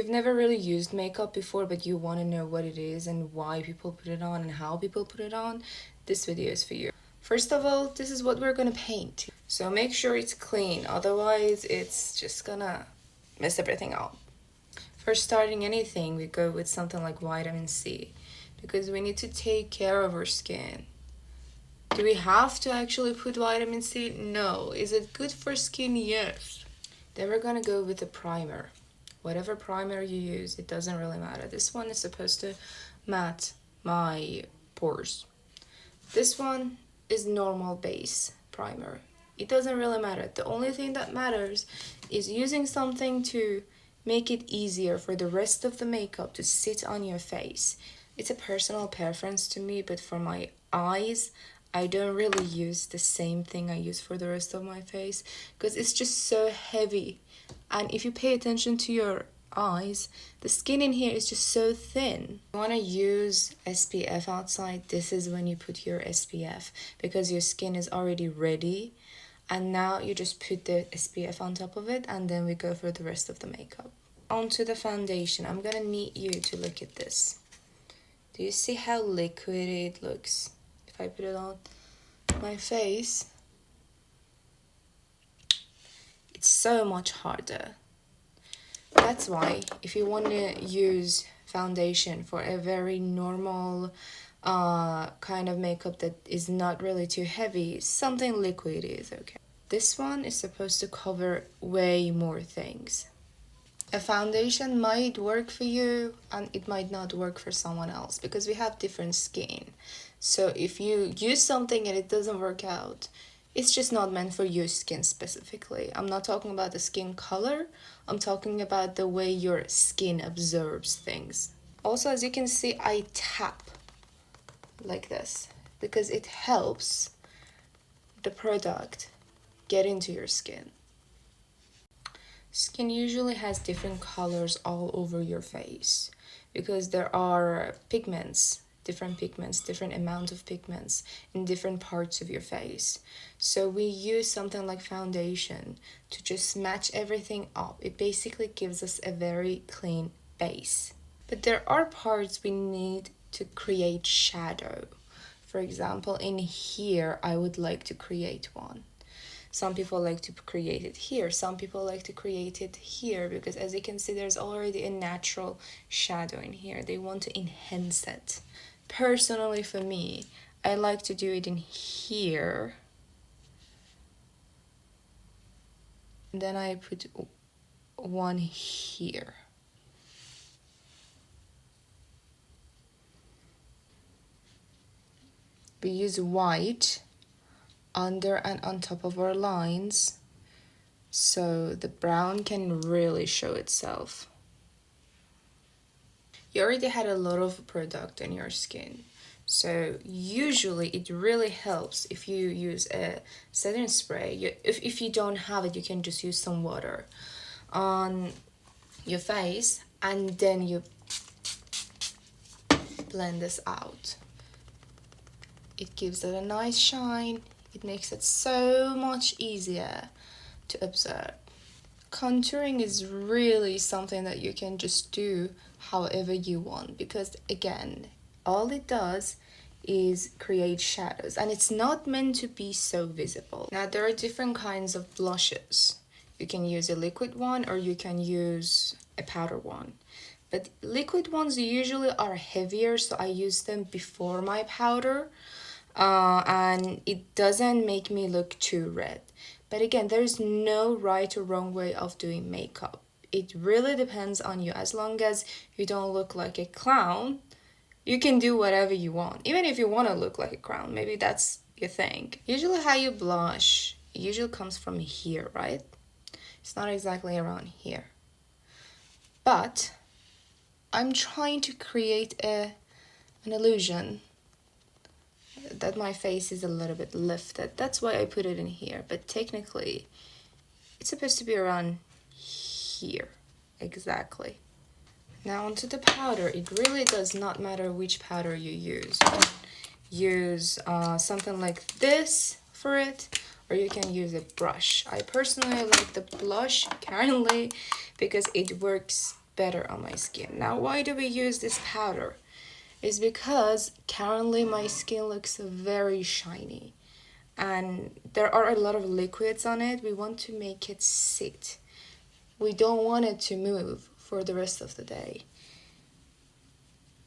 You've never really used makeup before, but you want to know what it is and why people put it on and how people put it on, this video is for you. First of all, this is what we're gonna paint. So make sure it's clean, otherwise it's just gonna mess everything up. For starting anything, we go with something like vitamin C because we need to take care of our skin. Do we have to actually put vitamin C? No. Is it good for skin? Yes. Then we're gonna go with a primer. Whatever primer you use, it doesn't really matter. This one is supposed to matte my pores. This one is normal base primer. It doesn't really matter. The only thing that matters is using something to make it easier for the rest of the makeup to sit on your face. It's a personal preference to me, but for my eyes, I don't really use the same thing I use for the rest of my face because it's just so heavy. And if you pay attention to your eyes, the skin in here is just so thin. You want to use SPF outside, this is when you put your SPF because your skin is already ready. And now you just put the SPF on top of it and then we go for the rest of the makeup. Onto the foundation, I'm gonna need you to look at this. Do you see how liquidy it looks? If I put it on my face, it's so much harder. That's why if you want to use foundation for a very normal kind of makeup that is not really too heavy, something liquid is okay. This one is supposed to cover way more things. A foundation might work for you and it might not work for someone else because we have different skin. So if you use something and it doesn't work out, it's just not meant for your skin specifically. I'm not talking about the skin color, I'm talking about the way your skin absorbs things. Also, as you can see, I tap like this because it helps the product get into your skin. Skin usually has different colors all over your face because there are pigments, different amount of pigments in different parts of your face. So we use something like foundation to just match everything up. It basically gives us a very clean base. But there are parts we need to create shadow. For example, in here, I would like to create one. Some people like to create it here. Some people like to create it here because as you can see, there's already a natural shadow in here. They want to enhance it. Personally, for me, I like to do it in here. Then I put one here. We use white under and on top of our lines so the brown can really show itself. You already had a lot of product on your skin, so usually it really helps if you use a setting spray. If you don't have it, you can just use some water on your face and then you blend this out. It gives it a nice shine. It makes it so much easier to observe. Contouring is really something that you can just do however you want because again, all it does is create shadows and it's not meant to be so visible. Now there are different kinds of blushes. You can use a liquid one or you can use a powder one. But liquid ones usually are heavier, so I use them before my powder. And it doesn't make me look too red. But again, there's no right or wrong way of doing makeup. It really depends on you. As long as you don't look like a clown, you can do whatever you want. Even if you want to look like a clown, maybe that's your thing. Usually how you blush usually comes from here, right? It's not exactly around here. But I'm trying to create an illusion that my face is a little bit lifted. That's why I put it in here. But technically, it's supposed to be around here. Exactly. Now onto the powder. It really does not matter which powder you use. You can use something like this for it, or you can use a brush. I personally like the blush currently because it works better on my skin. Now, why do we use this powder? Is because currently my skin looks very shiny and there are a lot of liquids on it. We want to make it sit. We don't want it to move for the rest of the day.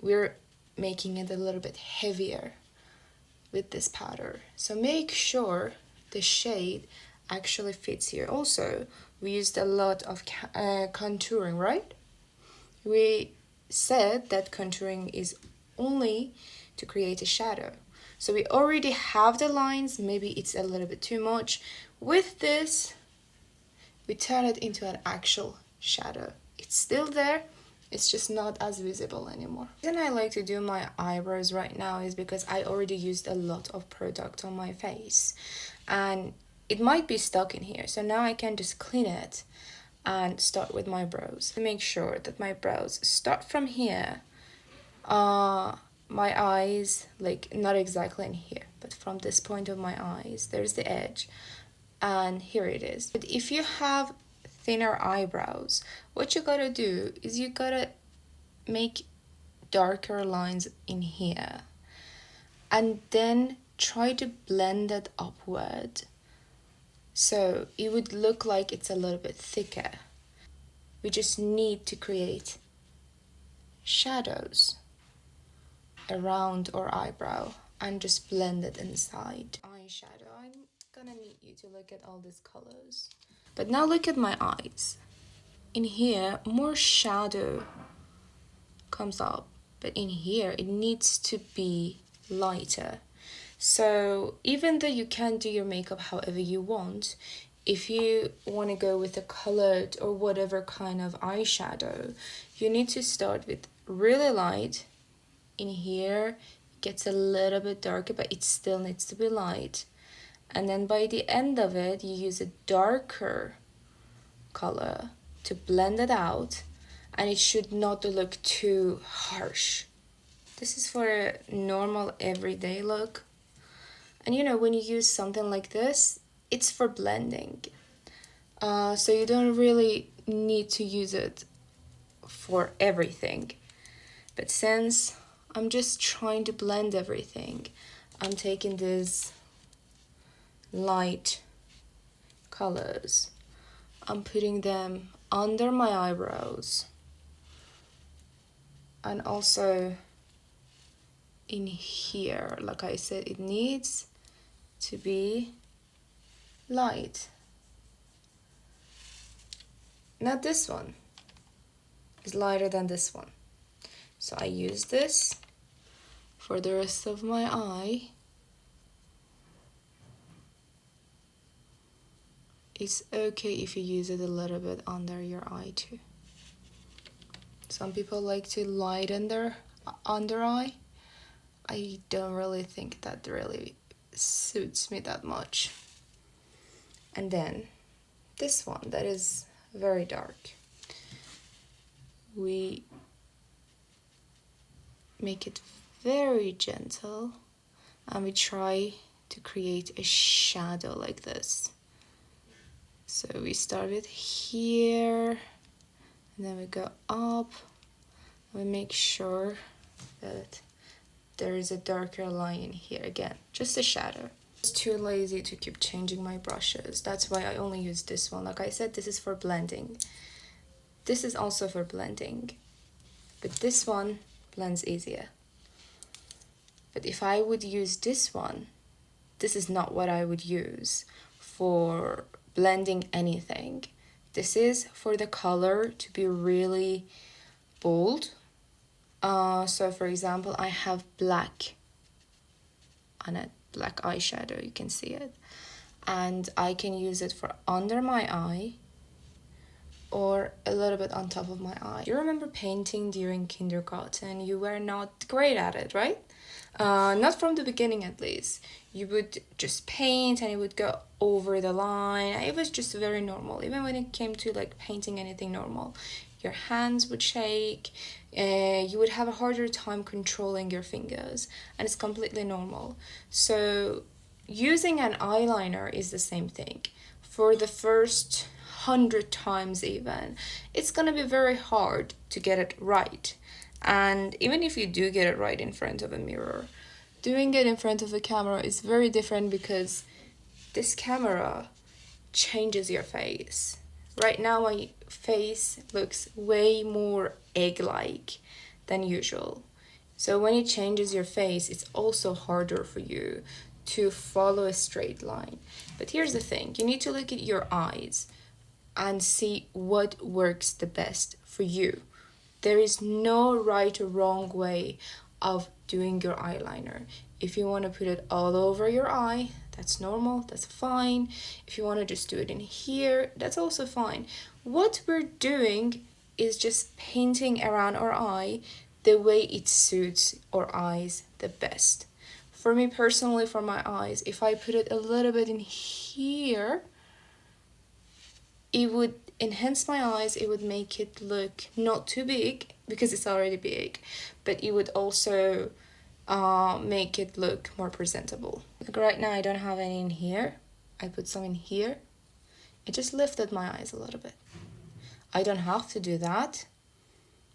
We're making it a little bit heavier with this powder. So make sure the shade actually fits here. Also, we used a lot of contouring, right? We said that contouring is only to create a shadow. So we already have the lines, maybe it's a little bit too much. With this, we turn it into an actual shadow. It's still there, it's just not as visible anymore. The reason I like to do my eyebrows right now is because I already used a lot of product on my face and it might be stuck in here. So now I can just clean it and start with my brows. To make sure that my brows start from here, my eyes, like not exactly in here, but from this point of my eyes, there's the edge, and here it is. But if you have thinner eyebrows, what you gotta do is you gotta make darker lines in here, and then try to blend it upward, so it would look like it's a little bit thicker. We just need to create shadows around our eyebrow and just blend it inside. Eyeshadow, I'm gonna need you to look at all these colors. But now look at my eyes. In here, more shadow comes up, but in here, it needs to be lighter. So even though you can do your makeup however you want, if you want to go with a colored or whatever kind of eyeshadow, you need to start with really light. In here, it gets a little bit darker, but it still needs to be light. And then by the end of it, you use a darker color to blend it out, and it should not look too harsh. This is for a normal everyday look. And you know, when you use something like this, it's for blending. So you don't really need to use it for everything. But since I'm just trying to blend everything, I'm taking these light colors. I'm putting them under my eyebrows and also in here. Like I said, it needs to be light. Now this one is lighter than this one. So I use this for the rest of my eye. It's okay if you use it a little bit under your eye too. Some people like to lighten their under eye. I don't really think that really suits me that much. And then this one that is very dark. We make it very gentle and we try to create a shadow like this. So we start with here and then we go up and we make sure that there is a darker line here. Again, just a shadow. I was too lazy to keep changing my brushes. That's why I only use this one. Like I said, this is for blending. This is also for blending, but this one blends easier. But if I would use this one, this is not what I would use for blending anything. This is for the color to be really bold. So for example, I have black on it, black eyeshadow, you can see it. And I can use it for under my eye or a little bit on top of my eye. You remember painting during kindergarten? You were not great at it, right? Not from the beginning at least. You would just paint and it would go over the line. It was just very normal. Even when it came to like painting anything normal, your hands would shake, you would have a harder time controlling your fingers, and it's completely normal. So using an eyeliner is the same thing. For the first 100 times even, it's gonna be very hard to get it right. And even if you do get it right in front of a mirror, doing it in front of a camera is very different because this camera changes your face. Right now my face looks way more egg-like than usual. So when it changes your face, it's also harder for you to follow a straight line. But here's the thing, you need to look at your eyes and see what works the best for you. There is no right or wrong way of doing your eyeliner. If you want to put it all over your eye, that's normal, that's fine. If you want to just do it in here, that's also fine. What we're doing is just painting around our eye the way it suits our eyes the best. For me personally, for my eyes, if I put it a little bit in here, it would enhance my eyes, it would make it look not too big, because it's already big, but it would also make it look more presentable. Like right now I don't have any in here, I put some in here, it just lifted my eyes a little bit. I don't have to do that,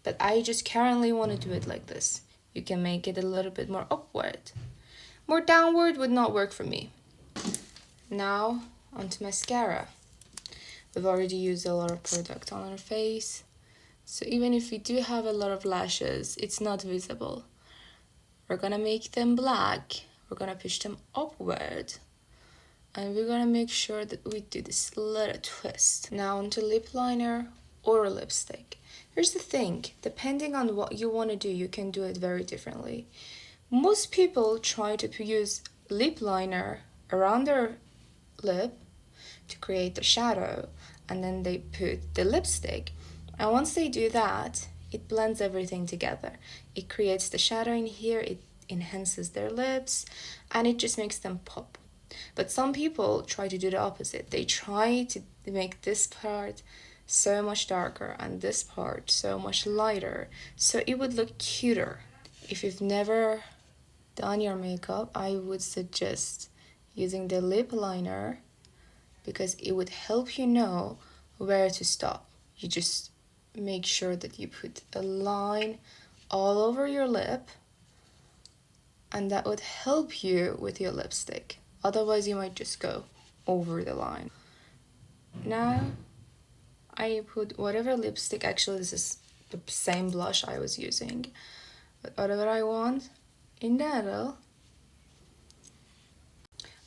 but I just currently want to do it like this. You can make it a little bit more upward. More downward would not work for me. Now onto mascara. We've already used a lot of product on our face, so even if we do have a lot of lashes, it's not visible. We're gonna make them black, we're gonna push them upward, and we're gonna make sure that we do this little twist. Now onto lip liner or lipstick. Here's the thing, depending on what you want to do, you can do it very differently. Most people try to use lip liner around their lip to create the shadow, and then they put the lipstick, and once they do that, it blends everything together. It creates the shadow in here, it enhances their lips, and it just makes them pop. But some people try to do the opposite. They try to make this part so much darker and this part so much lighter, so it would look cuter. If you've never done your makeup, I would suggest using the lip liner, because it would help you know where to stop. You just make sure that you put a line all over your lip, and that would help you with your lipstick. Otherwise you might just go over the line. Now I put whatever lipstick, actually this is the same blush I was using, but whatever I want in the middle.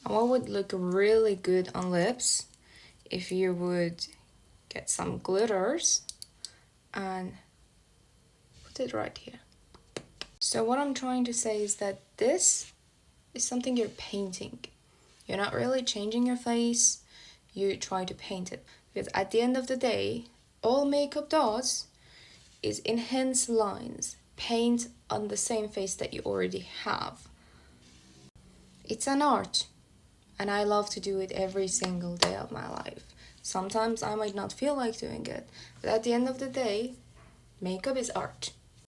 And what would look really good on lips, if you would get some glitters and put it right here. So what I'm trying to say is that this is something you're painting. You're not really changing your face, you try to paint it. Because at the end of the day, all makeup does is enhance lines, paint on the same face that you already have. It's an art. And I love to do it every single day of my life. Sometimes I might not feel like doing it, but at the end of the day, makeup is art.